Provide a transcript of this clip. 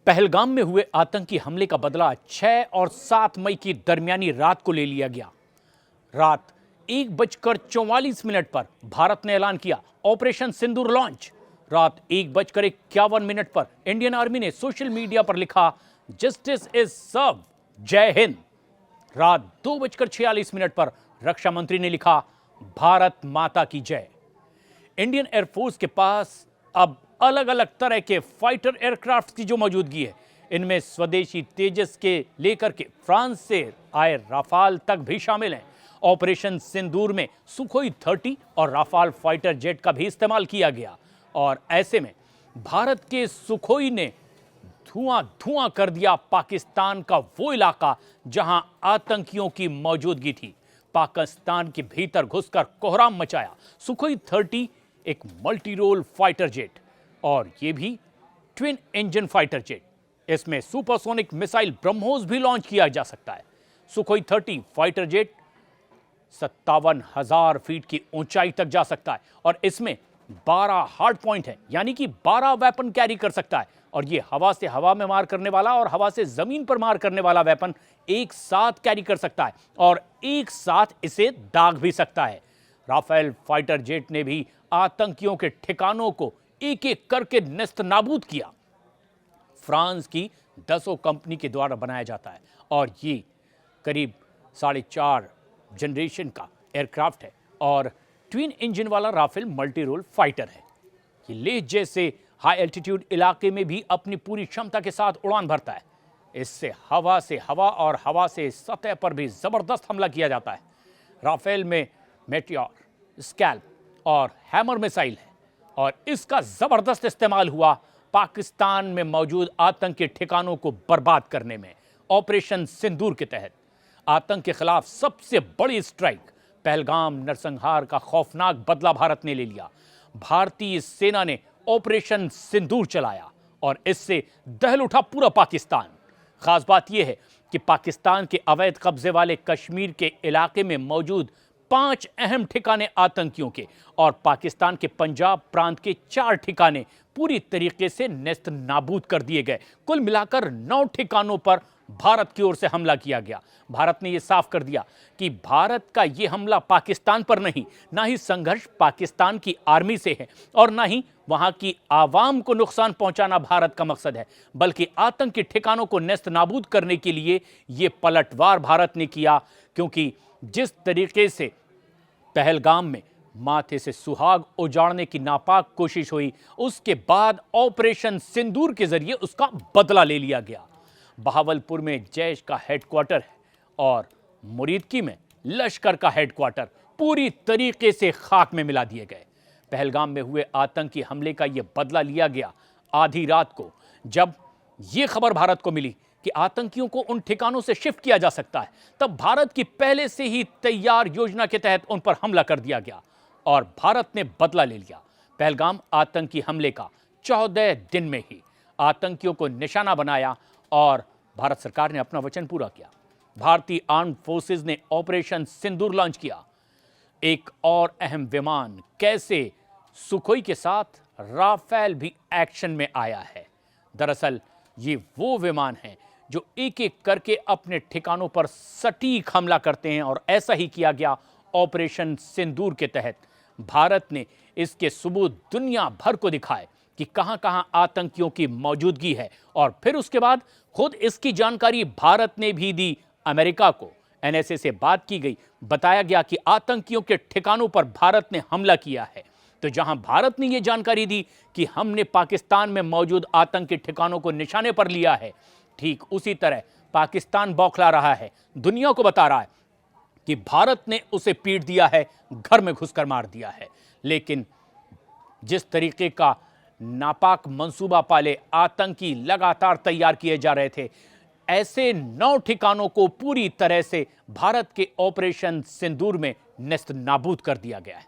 पहलगाम में हुए आतंकी हमले का बदला 6 और 7 मई की दरमियानी रात को ले लिया गया। रात 1:44 पर भारत ने ऐलान किया ऑपरेशन सिंदूर लॉन्च। रात 1:51 पर इंडियन आर्मी ने सोशल मीडिया पर लिखा जस्टिस इज सर्व, जय हिंद। रात 2:46 पर रक्षा मंत्री ने लिखा भारत माता की जय। इंडियन एयरफोर्स के पास अब अलग अलग तरह के फाइटर एयरक्राफ्ट की जो मौजूदगी है, इनमें स्वदेशी तेजस के लेकर के फ्रांस से आए राफाल तक भी शामिल हैं। ऑपरेशन सिंदूर में सुखोई 30 और राफाल फाइटर जेट का भी इस्तेमाल किया गया और ऐसे में भारत के सुखोई ने धुआं धुआं कर दिया पाकिस्तान का वो इलाका जहां आतंकियों की मौजूदगी थी। पाकिस्तान के भीतर घुसकर कोहराम मचाया। सुखोई 30 एक मल्टी रोल फाइटर जेट और ये भी ट्विन इंजन फाइटर जेट। इसमें सुपरसोनिक मिसाइल ब्रह्मोस भी लॉन्च किया जा सकता है। सुखोई 30 फाइटर जेट 57,000 फीट की ऊंचाई तक जा सकता है और इसमें 12 हार्ड पॉइंट है, यानी कि 12 वेपन कैरी कर सकता है। और ये हवा से हवा में मार करने वाला और हवा से जमीन पर मार करने वाला वेपन एक साथ कैरी कर सकता है और एक साथ इसे दाग भी सकता है। राफेल फाइटर जेट ने भी आतंकियों के ठिकानों को एक एक करके नेस्त नाबूद किया। फ्रांस की दसों कंपनी के द्वारा बनाया जाता है और ये करीब 4.5 जनरेशन का एयरक्राफ्ट है और ट्विन इंजन वाला राफेल मल्टी रोल फाइटर है। ये लेह जैसे हाई एल्टीट्यूड इलाके में भी अपनी पूरी क्षमता के साथ उड़ान भरता है। इससे हवा और हवा से सतह पर भी जबरदस्त हमला किया जाता है। राफेल में मेटियोर, स्कैल्प और हैमर मिसाइल है और इसका जबरदस्त इस्तेमाल हुआ पाकिस्तान में मौजूद आतंकी ठिकानों को बर्बाद करने में। ऑपरेशन सिंदूर के तहत आतंक के खिलाफ सबसे बड़ी स्ट्राइक पहलगाम नरसंहार का खौफनाक बदला भारत ने ले लिया। भारतीय सेना ने ऑपरेशन सिंदूर चलाया और इससे दहल उठा पूरा पाकिस्तान। खास बात यह है कि पाकिस्तान के अवैध कब्जे वाले कश्मीर के इलाके में मौजूद 5 अहम ठिकाने आतंकियों के और पाकिस्तान के पंजाब प्रांत के 4 ठिकाने पूरी तरीके से नेस्त नाबूद कर दिए गए। कुल मिलाकर 9 ठिकानों पर भारत की ओर से हमला किया गया। भारत ने यह साफ कर दिया कि भारत का यह हमला पाकिस्तान पर नहीं, ना ही संघर्ष पाकिस्तान की आर्मी से है और ना ही वहां की आवाम को नुकसान पहुंचाना भारत का मकसद है, बल्कि आतंकी ठिकानों को नेस्त नाबूद करने के लिए यह पलटवार भारत ने किया। क्योंकि जिस तरीके से पहलगाम में माथे से सुहाग उजाड़ने की नापाक कोशिश हुई, उसके बाद ऑपरेशन सिंदूर के जरिए उसका बदला ले लिया गया। बहावलपुर में जैश का हेडक्वार्टर है और मुरीदकी में लश्कर का हेडक्वार्टर पूरी तरीके से खाक में मिला दिए गए। पहलगाम में हुए आतंकी हमले का यह बदला लिया गया आधी रात को, जब यह खबर भारत को मिली कि आतंकियों को उन ठिकानों से शिफ्ट किया जा सकता है। तब भारत की पहले से ही तैयार योजना के तहत उन पर हमला कर दिया गया और भारत ने बदला ले लिया। पहलगाम आतंकी हमले का 14 दिन में ही आतंकियों को निशाना बनाया और भारत सरकार ने अपना वचन पूरा किया। भारतीय आर्म्ड फोर्सेज ने ऑपरेशन सिंदूर लॉन्च किया। एक और अहम विमान कैसे सुखोई के साथ राफेल भी एक्शन में आया है। दरअसल ये वो विमान हैं जो एक एक करके अपने ठिकानों पर सटीक हमला करते हैं और ऐसा ही किया गया ऑपरेशन सिंदूर के तहत। भारत ने इसके सबूत दुनिया भर को दिखाए कि कहां-कहां आतंकियों की मौजूदगी है और फिर उसके बाद खुद इसकी जानकारी भारत ने भी दी अमेरिका को। एनएसए से बात की गई, बताया गया कि आतंकियों के ठिकानों पर भारत ने हमला किया है। तो जहां भारत ने यह जानकारी दी कि हमने पाकिस्तान में मौजूद आतंकी ठिकानों को निशाने पर लिया है, ठीक उसी तरह पाकिस्तान बौखला रहा है, दुनिया को बता रहा है कि भारत ने उसे पीट दिया है, घर में घुसकर मार दिया है। लेकिन जिस तरीके का नापाक मंसूबा पाले आतंकी लगातार तैयार किए जा रहे थे, ऐसे 9 ठिकानों को पूरी तरह से भारत के ऑपरेशन सिंदूर में नेस्त नाबूद कर दिया गया है।